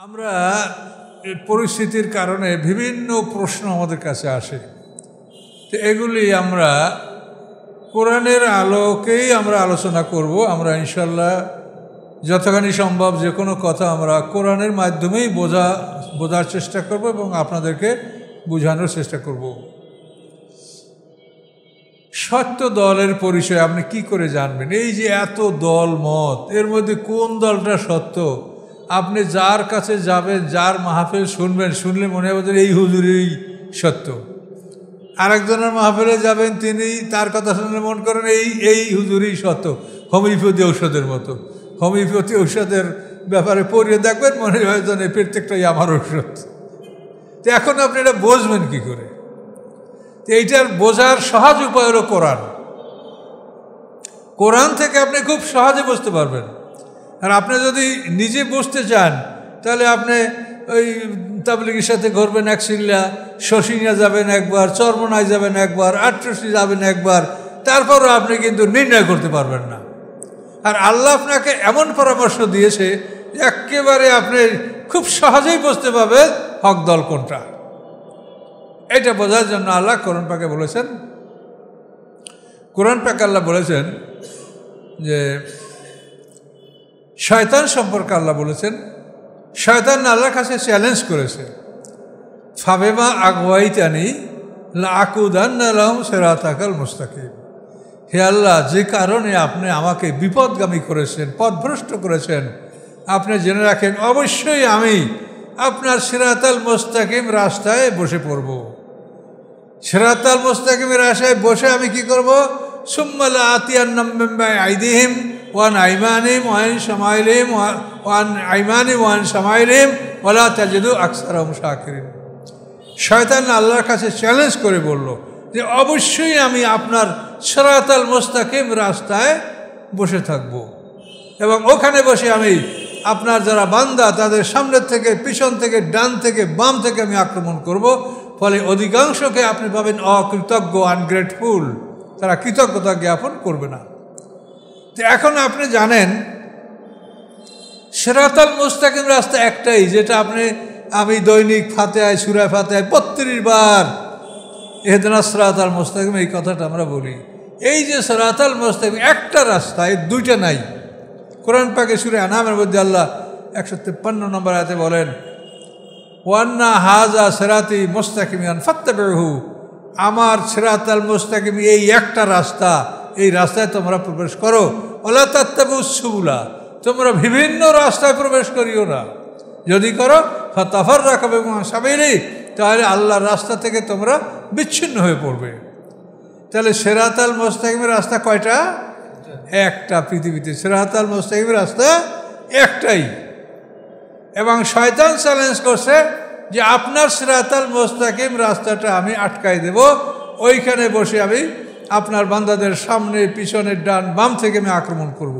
আমরা পরিস্থিতির কারণে বিভিন্ন প্রশ্ন আমাদের কাছে আসে, তো এগুলি আমরা কোরআনের আলোকেই আমরা আলোচনা করব। আমরা ইনশাল্লাহ যতখানি সম্ভব যে কোনো কথা আমরা কোরআনের মাধ্যমেই বোঝার চেষ্টা করব এবং আপনাদেরকে বোঝানোর চেষ্টা করব। সত্য দলের পরিচয় আপনি কি করে জানবেন? এই যে এত দল মত, এর মধ্যে কোন দলটা সত্য? আপনি যার কাছে যাবেন, যার মাহফিল শুনবেন, শুনলে মনে হবে এই হুজুরই সত্য। আরেকজনের মাহফিলে যাবেন, তিনি তার কথা শুনলে মনে করেন এই হুজুরই সত্য। হোমিওপ্যাথি ঔষধের মতো, হোমিওপ্যাথি ঔষধের ব্যাপারে পড়িয়ে দেখবেন, মনে হয় যেন প্রত্যেকটাই আমার ঔষধ। তো এখন আপনি এটা বুঝবেন কি করে? তো এইটার বোঝার সহজ উপায় হলো কোরআন। কোরআন থেকে আপনি খুব সহজে বুঝতে পারবেন। আর আপনি যদি নিজে বুঝতে চান, তাহলে আপনি ওই তাবলিগের সাথে ঘুরবেন এক সিল্লা, শশিনিয়া যাবেন একবার, চরমনায় যাবেন একবার, আটরসি যাবেন একবার, তারপরও আপনি কিন্তু নির্ণয় করতে পারবেন না। আর আল্লাহ আপনাকে এমন পরামর্শ দিয়েছে একেবারে আপনি খুব সহজেই বুঝতে পারবেন হক দল কোনটা। এটা বোঝার জন্য আল্লাহ কোরআন পাকে বলেছেন, কোরআন পাকে আল্লাহ বলেছেন যে শয়তান সম্পর্কে আল্লাহ বলেছেন, শয়তান আল্লাহর কাছে চ্যালেঞ্জ করেছে, ফাবেমা আগওয়াইতানি লাআকুদান্না লাহুম সিরাতাকাল মুস্তাকিম। হে আল্লাহ, যে কারণে আপনি আমাকে বিপদগামী করেছেন, পথভ্রষ্ট করেছেন, আপনি জেনে রাখেন অবশ্যই আমি আপনার সিরাতাল মুস্তাকিম রাস্তায় বসে পড়ব। সিরাতাল মুস্তাকিমের রাস্তায় বসে আমি কি করব? সুম্মা লাআতিয়ান্নাহুম মিন বাইনি আইদিহিম ওয়ান আইমানিহিম ওয়ান শামাইলিহিম ওয়ান আইমানিহিম ওয়ান শামাইলিহিম ওয়ালা তাজিদু আকসারাহুম শাকিরিন। শয়তান আল্লাহর কাছে চ্যালেঞ্জ করে বলল যে অবশ্যই আমি আপনার সিরাতাল মুস্তাকিম রাস্তায় বসে থাকব এবং ওখানে বসে আমি আপনার যারা বান্দা তাদের সামনের থেকে, পিছন থেকে, ডান থেকে, বাম থেকে আমি আক্রমণ করব। ফলে অধিকাংশকে আপনি পাবেন অকৃতজ্ঞ, আনগ্রেটফুল, তারা কৃতজ্ঞতা জ্ঞাপন করবে না। তো এখন আপনি জানেন সিরাতাল মুস্তাকিম রাস্তা একটাই, যেটা আমি দৈনিক ফাতিহায়, সূরা ফাতিহায় 32 বার ইহদিনাস সিরাতাল মুস্তাকিম এই কথাটা আমরা বলি। এই যে সিরাতাল মুস্তাকিম একটা রাস্তায়, দুইটা নাই। কোরআন পাকে সূরা আনামের মধ্যে আল্লাহ 153 নম্বর আয়াতে বলেন, ওয়ান্না হাযা সিরাতি মুস্তাকিমান ফাত্তাবিউহু, আমার সিরাতাল মুস্তাকিম এই একটা রাস্তা, এই রাস্তায় তোমরা প্রবেশ করো। ওয়ালা তাত্তাবিউস সুবুলা, তোমরা বিভিন্ন রাস্তায় প্রবেশ করিও না। যদি করো ফাতাফাররাকা বিকুম আন সাবিলি, তাহলে আল্লাহর রাস্তা থেকে তোমরা বিচ্ছিন্ন হয়ে পড়বে। তাহলে সিরাতাল মুস্তাকিমের রাস্তা কয়টা? একটা। পৃথিবীতে সিরাতাল মুস্তাকিমের রাস্তা একটাই। এবং শয়তান চ্যালেঞ্জ করছে যে আপনার সিরাতাল মুস্তাকিম রাস্তাটা আমি আটকাই দেব, ওইখানে বসে আমি আপনার বান্দাদের সামনে, পিছনে, ডান বাম থেকে আমি আক্রমণ করব।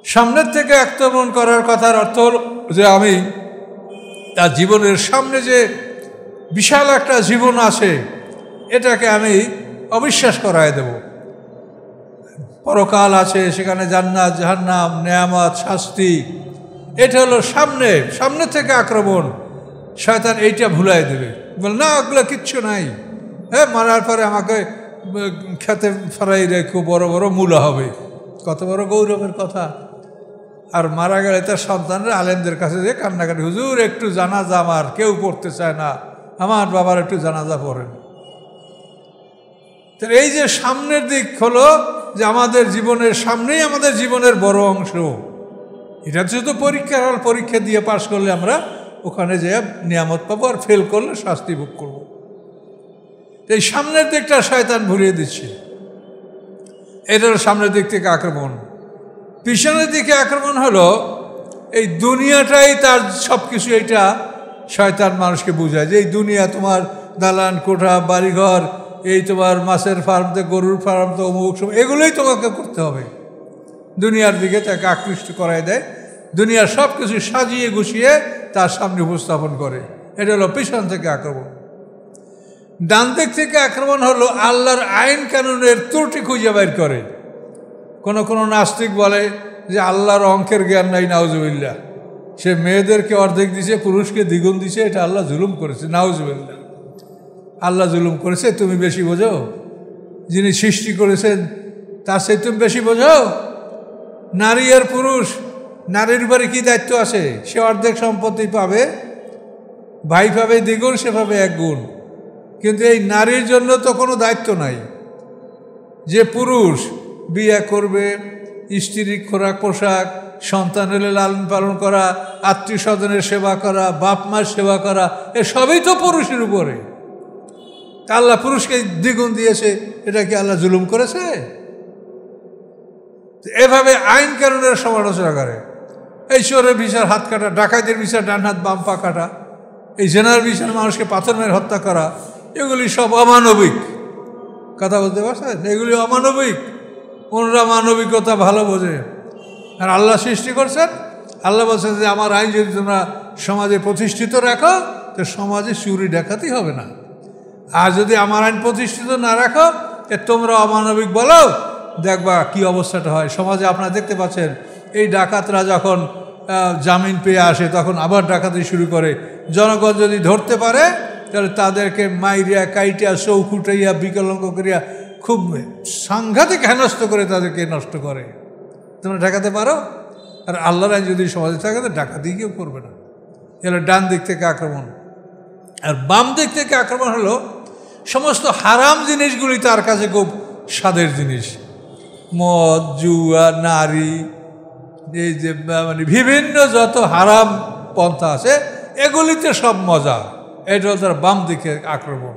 সামনের থেকে আক্রমণ করার কথার অর্থ হল যে আমি তার জীবনের সামনে যে বিশাল একটা জীবন আছে, এটাকে আমি অবিশ্বাস করায় দেব। পরকাল আছে, সেখানে জান্নাত, জাহান্নাম, নেয়ামত, শাস্তি, এটা হলো সামনে থেকে আক্রমণ। শয়তান এইটা ভুলাই দেবে, বল না ওগুলো কিচ্ছু নাই, হ্যাঁ মারার পরে আমাকে খেতে ফরাই রেখো, বড় বড় মূলা হবে। কত বড় গৌরবের কথা। আর মারা গেলে তার সন্তানরা আলেমদের কাছে যে কান্নাকাটি, হুজুর একটু জানাজা আমার কেউ পড়তে চায় না, আমার বাবার একটু জানাজা পড়েন। তো এই যে সামনের দিক হলো যে আমাদের জীবনের সামনেই আমাদের জীবনের বড় অংশ। এটা যেহেতু পরীক্ষার হল, পরীক্ষা দিয়ে পাশ করলে আমরা ওখানে যেয়ে নিয়ামত পাবো, আর ফেল করলে শাস্তি ভোগ করবো। এই সামনের দিকটা শয়তান ভুলিয়ে দিচ্ছে, এটার সামনের দিক থেকে আক্রমণ। পিছনের দিকে আক্রমণ হলো এই দুনিয়াটাই তার সব কিছু। এইটা শয়তান মানুষকে বোঝায় যে এই দুনিয়া তোমার দালান কোঠা, বাড়িঘর, এই তোমার মাছের ফার্ম তো, গরুর ফার্ম তো, অমুক সব, এগুলোই তোমাকে করতে হবে। দুনিয়ার দিকে তাকে আকৃষ্ট করায় দেয়, দুনিয়ার সব কিছু সাজিয়ে গুছিয়ে তার সামনে উপস্থাপন করে। এটা হলো পিছন থেকে আক্রমণ। ডান দিক থেকে আক্রমণ হলো আল্লাহর আইন কানুনের ত্রুটি খুঁজে বের করে। কোনো নাস্তিক বলে যে আল্লাহর অঙ্কের জ্ঞান নাই, নাউজুবিল্লাহ। সে মেয়েদেরকে অর্ধেক দিছে, পুরুষকে দ্বিগুণ দিছে। এটা আল্লাহ জুলুম করেছে, নাউজুবিল্লাহ। আল্লাহ জুলুম করেছে, তুমি বেশি বোঝো? যিনি সৃষ্টি করেছেন তার সে তুমি বেশি বোঝো? নারী আর পুরুষ, নারীর উপরে কী দায়িত্ব আছে? সে অর্ধেক সম্পত্তি পাবে, ভাই পাবে দ্বিগুণ, সে পাবে এক গুণ। কিন্তু এই নারীর জন্য তো কোনো দায়িত্ব নাই। যে পুরুষ বিয়ে করবে, স্ত্রীর খোরাক পোশাক, সন্তানের লালন পালন করা, আত্মীয় স্বজনের সেবা করা, বাপ মার সেবা করা, এ সবই তো পুরুষের উপরে। আল্লাহ পুরুষকে দ্বিগুণ দিয়েছে, এটা কি আল্লাহ জুলুম করেছে? এভাবে আইন কানুনের সমালোচনা করে। এই চোরের বিচার হাত কাটা, ডাকাতের বিচার ডান হাত বাম পা কাটা, এই জেনার বিচার মানুষকে পাথর মেরে হত্যা করা, এগুলি সব অমানবিক। কথা বলতে পারছেন? এগুলি অমানবিক। ওনারা মানবিকতা ভালো বোঝে। আর আল্লাহ সৃষ্টি করছেন, আল্লাহ বলছেন যে আমার আইন যদি তোমরা সমাজে প্রতিষ্ঠিত রাখো তো সমাজে চুরি ডাকাতি হবে না। আর যদি আমার আইন প্রতিষ্ঠিত না রাখো তোমরা অমানবিক বলো, দেখবা কি অবস্থাটা হয় সমাজে। আপনারা দেখতে পাচ্ছেন এই ডাকাতরা যখন জামিন পেয়ে আসে তখন আবার ডাকাতি শুরু করে। জনগণ যদি ধরতে পারে তাহলে তাদেরকে মাইরিয়া কাইটিয়া চৌকুটাইয়া বিকলঙ্গ করিয়া খুব সাংঘাতিক হেনস্থ করে তাদেরকে নষ্ট করে। তোমরা ঠেকাতে পারো? আর আল্লাহর আইন যদি সমাজে থাকে তো ডাকাতি কেউ করবে না। এগুলো ডান দিক থেকে আক্রমণ। আর বাম দিক থেকে আক্রমণ হলো সমস্ত হারাম জিনিসগুলি তার কাছে খুব স্বাদের জিনিস। মদ, জুয়া, নারী, এই যে মানে বিভিন্ন যত হারাম পন্থা আছে এগুলিতে সব মজা। এটা হল তার বাম দিকে আক্রমণ।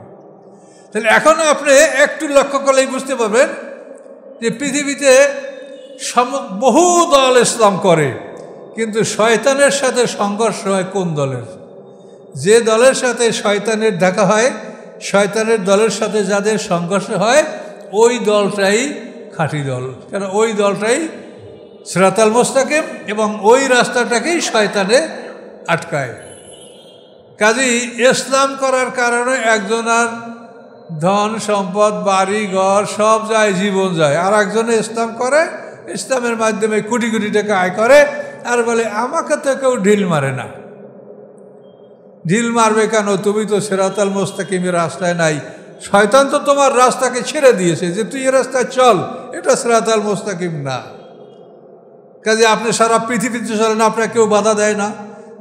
তাহলে এখন আপনি একটু লক্ষ্য করলেই বুঝতে পারবেন যে পৃথিবীতে বহু দল ইসলাম করে, কিন্তু শয়তানের সাথে সংঘর্ষ হয় কোন দলের? যে দলের সাথে শয়তানের দেখা হয়, শয়তানের দলের সাথে যাদের সংঘর্ষ হয় ওই দলটাই খাঁটি দল। কেন? ওই দলটাই সিরাতাল মুস্তাকিম এবং ওই রাস্তাটাকেই শয়তানে আটকায়। কাজেই ইসলাম করার কারণে একজনের ধন সম্পদ, বাড়ি ঘর সব যায়, জীবন যায়। আর একজনে ইসলাম করে, ইসলামের মাধ্যমে কোটি কোটি টাকা আয় করে, আর বলে আমাকে তো কেউ ঢিল মারে না। ঢিল মারবে কেন? তুমি তো সিরাতাল মুস্তাকিমের রাস্তায় নাই। শয়তান তো তোমার রাস্তাকে ছেড়ে দিয়েছে যে তুই এ রাস্তায় চল, এটা সিরাতাল মুস্তাকিম না। কাজে আপনি সারা পৃথিবীতে চলেন, আপনাকে কেউ বাধা দেয় না,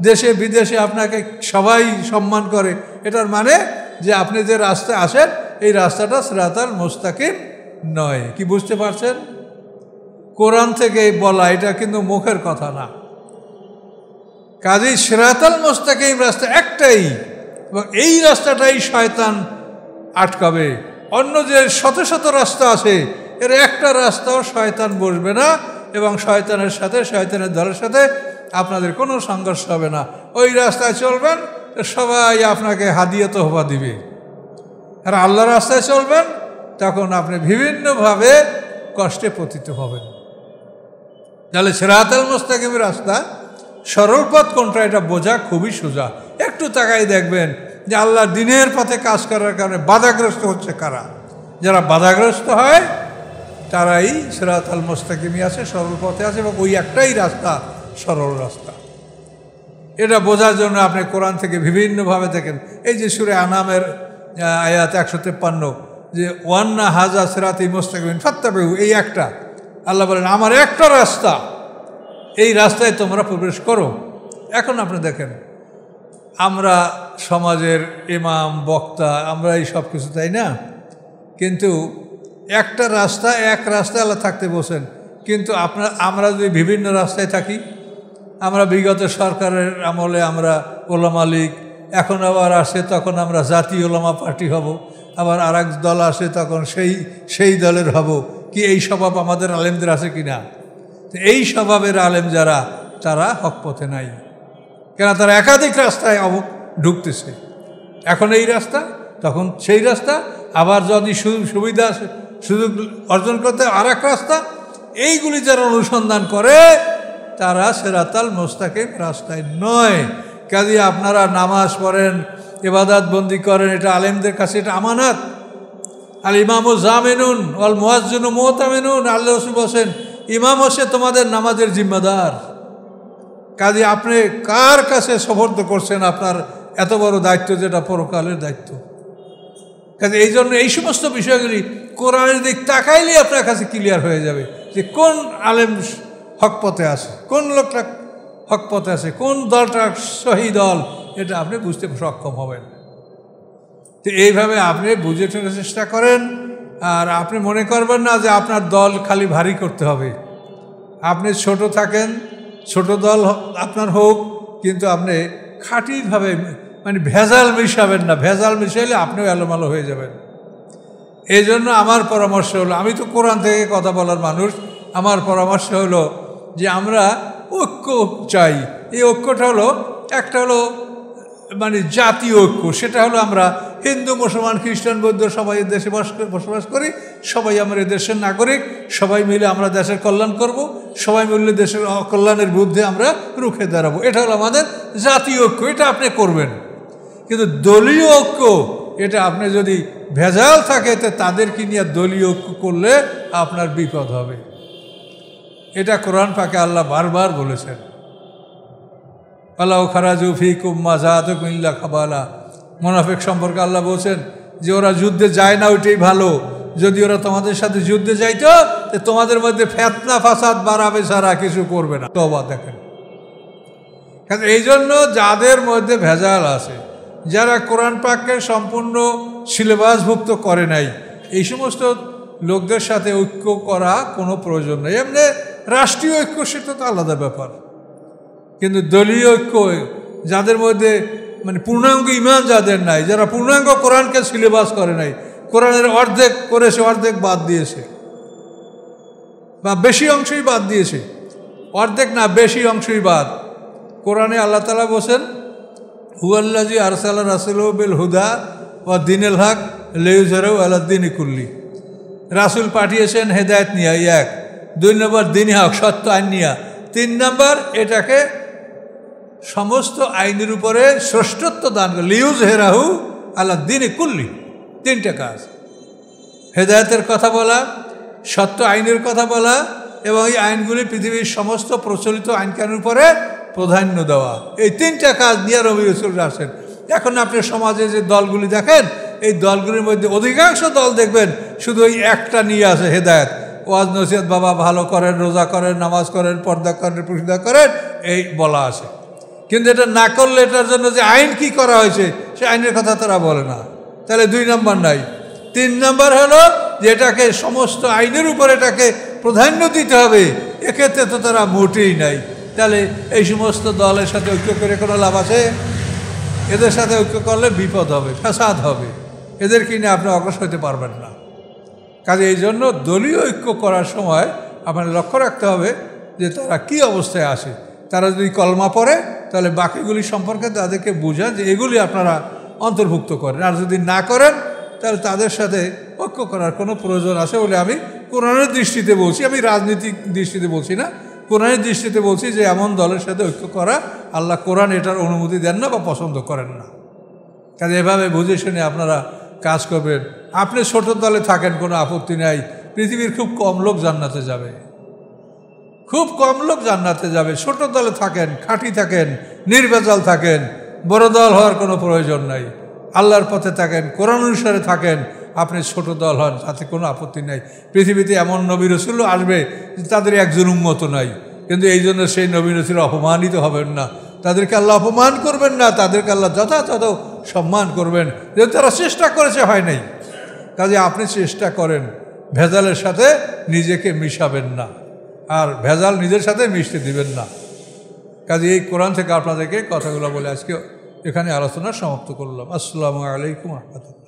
দেশে বিদেশে আপনাকে সবাই সম্মান করে। এটার মানে যে আপনি যে রাস্তায় আসেন এই রাস্তাটা সিরাতাল মুস্তাকিম নয়। কি বুঝতে পারছেন? কোরআন থেকে বলা, এটা কিন্তু মুখের কথা না। কাজেই সিরাতাল মুস্তাকিম রাস্তা একটাই, এবং এই রাস্তাটাই শয়তান আটকাবে। অন্য যে শত শত রাস্তা আছে এর একটা রাস্তাও শয়তান বসবে না, এবং শয়তানের সাথে, শয়তানের দলের সাথে আপনাদের কোনো সংঘর্ষ হবে না। ওই রাস্তায় চলবেন, সবাই আপনাকে হাদিয়া তোহফা দিবে। আর আল্লাহর রাস্তায় চলবেন, তখন আপনি বিভিন্নভাবে কষ্টে পতিত হবেন। তাহলে সিরাতাল মুস্তাকিমের রাস্তা, সরল পথ কোনটা এটা বোঝা খুবই সোজা। একটু তাকাই দেখবেন যে আল্লাহর দ্বীনের পথে কাজ করার কারণে বাধাগ্রস্ত হচ্ছে কারা? যারা বাধাগ্রস্ত হয় তারাই সিরাতাল মুস্তাকিমে আছে, সরল পথে আছে, এবং ওই একটাই রাস্তা সরল রাস্তা। এটা বোঝার জন্য আপনি কোরআন থেকে বিভিন্নভাবে দেখেন। এই যে সূরা আনামের আয়াত 153, যে ওয়ান্না হাজা সিরাতি মুস্তাকিম ফাত্তাবিউ, এই একটা আল্লাহ বলেন আমার একটা রাস্তা, এই রাস্তায় তোমরা প্রবেশ করো। এখন আপনি দেখেন আমরা সমাজের ইমাম, বক্তা, আমরা এই সব কিছু, তাই না? কিন্তু একটা রাস্তা, এক রাস্তায় আল্লাহ থাকতে বসেন। কিন্তু আমরা যদি বিভিন্ন রাস্তায় থাকি, আমরা বিগত সরকারের আমলে আমরা ওলামা লীগ, এখন আবার আসে তখন আমরা জাতীয় ওলামা পার্টি হব, আবার আর এক দল আসে তখন সেই দলের হব। কি এই স্বভাব আমাদের আলেমদের আছে কি না? এই স্বভাবের আলেম যারা, তারা হক পথে নাই। কেন? তারা একাধিক রাস্তায় ঢুকতেছে। এখন এই রাস্তা, তখন সেই রাস্তা, আবার যদি সুবিধা সুযোগ অর্জন করতে আর এক রাস্তা। এইগুলি যারা অনুসন্ধান করে তারা সিরাতাল মুস্তাকিম রাস্তায় নয়। কাজে আপনারা নামাজ পড়েন, ইবাদত বন্দি করেন, এটা আলেমদের কাছে এটা আমানত। আল ইমামু জামিনুন ওয়াল মুয়াজ্জিনু মুতামিনুন। আল্লাহ রাসূল বলেন ইমাম হচ্ছে তোমাদের নামাজের জিম্মাদার। কাজে আপনি কার কাছে সমর্থ করছেন আপনার এত বড় দায়িত্ব, যেটা পরকালের দায়িত্ব। কাজে এই জন্য এই সমস্ত বিষয়গুলি কোরআনের দিক তাকাইলে আপনার কাছে ক্লিয়ার হয়ে যাবে যে কোন আলেম হক পথে আছে, কোন লোকটা হক পথে আছে, কোন দলটা সহি দল, এটা আপনি বুঝতে সক্ষম হবেন। তো এইভাবে আপনি বুঝে চলার চেষ্টা করেন। আর আপনি মনে করবেন না যে আপনার দল খালি ভারী করতে হবে। আপনি ছোট থাকেন, ছোট দল আপনার হোক, কিন্তু আপনি খাঁটিভাবে মানে ভেজাল মিশাবেন না। ভেজাল মিশাইলে আপনিও এলোমেলো হয়ে যাবেন। এই জন্য আমার পরামর্শ হলো, আমি তো কোরআন থেকে কথা বলার মানুষ, আমার পরামর্শ হলো যে আমরা ঐক্য চাই। এই ঐক্যটা হলো একটা হলো মানে জাতীয় ঐক্য। সেটা হলো আমরা হিন্দু, মুসলমান, খ্রিস্টান, বৌদ্ধ সবাই দেশে বসবাস করি, সবাই আমরা দেশের নাগরিক, সবাই মিলে আমরা দেশের কল্যাণ করব, সবাই মিলে দেশের অকল্যাণের বিরুদ্ধে আমরা রুখে দাঁড়াবো। এটা হলো আমাদের জাতীয় ঐক্য, এটা আপনি করবেন। কিন্তু দলীয় ঐক্য, এটা আপনি যদি ভেজাল থাকে তো তাদেরকে নিয়ে দলীয় ঐক্য করলে আপনার বিপদ হবে। এটা কোরআন পাকে আল্লাহ বারবার বলেছেন। আল্লাহ খারাজু ফিকুম মা যাতুকুম ইল্লা খাবালা। মুনাফিক সম্পর্কে আল্লাহ বলছেন যে ওরা যুদ্ধে যায় না, ওইটাই ভালো। যদি ওরা তোমাদের সাথে যুদ্ধে যাইতো তো তোমাদের মধ্যে ফিতনা ফাসাদ বাড়াবে, ছাড়া কিছু করবে না। তওবা দেখেন। এই জন্য যাদের মধ্যে ভেজাল আছে, যারা কোরআন পাককে সম্পূর্ণ সিলেবাসভুক্ত করে নাই, এই সমস্ত লোকদের সাথে ঐক্য করা কোনো প্রয়োজন নেই। এমনি রাষ্ট্রীয় ঐক্য সেটা তো আলাদা ব্যাপার, কিন্তু দলীয় ঐক্য যাদের মধ্যে মানে পূর্ণাঙ্গ ইমান যাদের নাই, যারা পূর্ণাঙ্গ কোরআনকে সিলেবাস করে নাই, কোরআনের অর্ধেক করেছে, অর্ধেক বাদ দিয়েছে, বা বেশি অংশই বাদ দিয়েছে, অর্ধেক না বেশি অংশই বাদ। কোরআনে আল্লাহ তাআলা বলেন হুয়াল্লাযী আরসালা রাসূলাহু বিল হুদা ওয়া দীনিল হক লিইয়ুযহিরাহু আলা দীনি কুল্লি। রাসূল পাঠিয়েছেন হেদায়েত নিয়ে, এক। 2 নম্বর দীন হক, সত্য আইন নিয়ে। 3 নম্বর এটাকে সমস্ত আইনের উপরে শ্রেষ্ঠত্ব দান করে, লিইয়ুযহিরাহু আলা দীনি কুল্লি। 3টে কাজ: হেদায়েতের কথা বলা, সত্য আইনের কথা বলা, এবং এই আইনগুলি পৃথিবীর সমস্ত প্রচলিত আইনকানুনের উপরে প্রাধান্য দেওয়া। এই 3টা কাজ নিয়ে নবী রাসূল আসেন। এখন আপনি সমাজে যে দলগুলি দেখেন, এই দলগুলির মধ্যে অধিকাংশ দল দেখবেন শুধু এই একটা নিয়ে আসে, হেদায়েত। ওয়াজ নসিহত, বাবা ভালো করেন, রোজা করেন, নামাজ করেন, পর্দা করেন, পর্দা করেন, এই বলা আছে। কিন্তু এটা না করলে এটার জন্য যে আইন কি করা হয়েছে সে আইনের কথা তারা বলে না। তাহলে 2 নম্বর নাই। 3 নম্বর হলো যে এটাকে সমস্ত আইনের উপর এটাকে প্রাধান্য দিতে হবে, এক্ষেত্রে তো তারা মোটেই নাই। তাহলে এই সমস্ত দলের সাথে ঐক্য করে কোনো লাভ আছে? এদের সাথে ঐক্য করলে বিপদ হবে, ফ্যাসাদ হবে, এদেরকে নিয়ে আপনি অগ্রসর হতে পারবেন না। কাজে এই জন্য দলীয় ঐক্য করার সময় আপনার লক্ষ্য রাখতে হবে যে তারা কি অবস্থায় আসে। তারা যদি কলমা পড়ে তাহলে বাকিগুলি সম্পর্কে তাদেরকে বোঝান যে এগুলি আপনারা অন্তর্ভুক্ত করেন। আর যদি না করেন তাহলে তাদের সাথে ঐক্য করার কোনো প্রয়োজন আছে বলে আমি কোরআনের দৃষ্টিতে বলছি, আমি রাজনীতিক দৃষ্টিতে বলছি না, কোরআনের দৃষ্টিতে বলছি যে এমন দলের সাথে ঐক্য করা আল্লাহ কোরআন এটার অনুমতি দেন না বা পছন্দ করেন না। কাজে এভাবে বুঝে শুনে আপনারা কাজ করবেন। আপনি ছোট দলে থাকেন, কোনো আপত্তি নাই। পৃথিবীর খুব কম লোক জান্নাতে যাবে, খুব কম লোক জান্নাতে যাবে। ছোট দলে থাকেন, খাঁটি থাকেন, নির্ভেজাল থাকেন, বড় দল হওয়ার কোনো প্রয়োজন নাই। আল্লাহর পথে থাকেন, কোরআন অনুসারে থাকেন, আপনি ছোট দল হন, তাতে কোনো আপত্তি নাই। পৃথিবীতে এমন নবী রাসূল আসবে তাদের একজন উম্মত নাই, কিন্তু এই জন্য সেই নবী রাসূল অপমানিত হবেন না, তাদেরকে আল্লাহ অপমান করবেন না, তাদেরকে আল্লাহ যথাযথ সম্মান করবেন, যেহেতু তারা চেষ্টা করেছে, হয় নাই। কাজে আপনি চেষ্টা করেন, ভেজালের সাথে নিজেকে মিশাবেন না, আর ভেজাল নিজের সাথে মিশতে দিবেন না। কাজে এই কোরআন থেকে আপনাদেরকে কথাগুলো বলে আজকে এখানে আলোচনা সমাপ্ত করলাম। আসসালামু আলাইকুম ওয়া রাহমাতুল্লাহ।